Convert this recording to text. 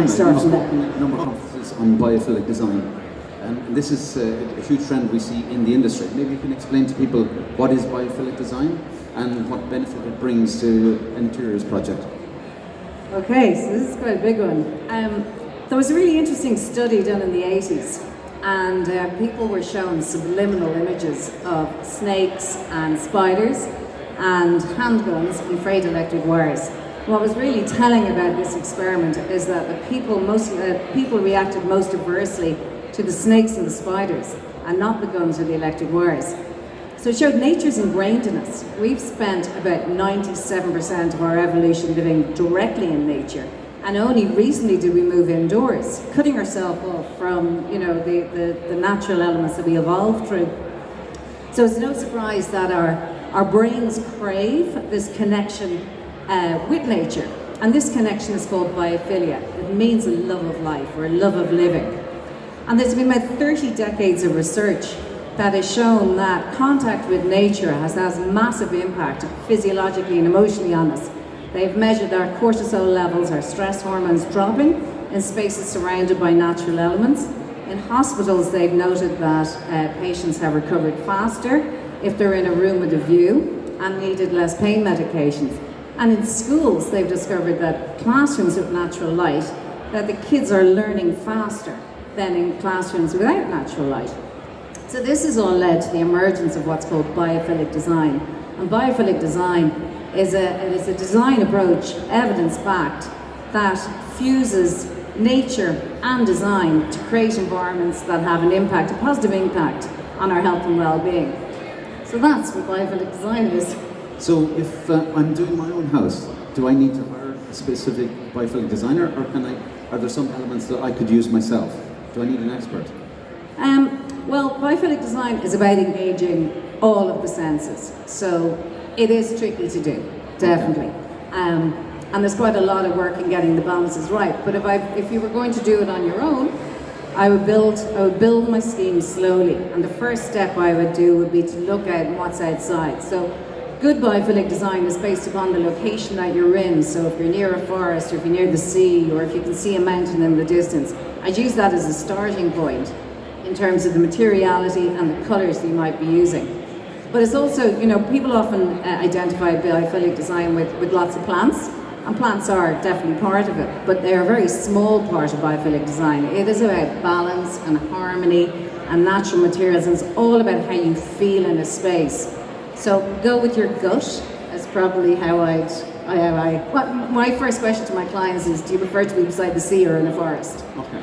Start from there. A number of conferences on biophilic design, and this is a huge trend we see in the industry. Maybe you can explain to people what is biophilic design and what benefit it brings to an interiors project. Okay, so this is quite a big one. There was a really interesting study done in the 80s, and people were shown subliminal images of snakes and spiders and handguns and frayed electric wires. What was really telling about this experiment is that the people reacted most adversely to the snakes and the spiders, and not the guns or the electric wires. So it showed nature's ingrained in us. We've spent about 97% of our evolution living directly in nature, and only recently did we move indoors, cutting ourselves off from the natural elements that we evolved through. So it's no surprise that our brains crave this connection with nature, and this connection is called biophilia. It means a love of life or a love of living. And there's been about 30 decades of research that has shown that contact with nature has massive impact physiologically and emotionally on us. They've measured our cortisol levels, our stress hormones dropping in spaces surrounded by natural elements. In hospitals, they've noted that patients have recovered faster if they're in a room with a view and needed less pain medications. And in schools, they've discovered that classrooms with natural light, that the kids are learning faster than in classrooms without natural light. So this has all led to the emergence of what's called biophilic design. And biophilic design is a design approach, evidence-backed, that fuses nature and design to create environments that have an impact, a positive impact on our health and well-being. So that's what biophilic design is. So if I'm doing my own house, do I need to hire a specific biophilic designer, or are there some elements that I could use myself? Do I need an expert? Well, biophilic design is about engaging all of the senses. So it is tricky to do, definitely. And there's quite a lot of work in getting the balances right. But if you were going to do it on your own, I would build my scheme slowly. And the first step I would do would be to look at what's outside. So good biophilic design is based upon the location that you're in. So if you're near a forest, or if you're near the sea, or if you can see a mountain in the distance, I'd use that as a starting point in terms of the materiality and the colors that you might be using. But it's also, people often identify biophilic design with lots of plants, and plants are definitely part of it, but they're a very small part of biophilic design. It is about balance and harmony and natural materials, and it's all about how you feel in a space. So go with your gut is probably how my first question to my clients is, do you prefer to be beside the sea or in a forest? Okay.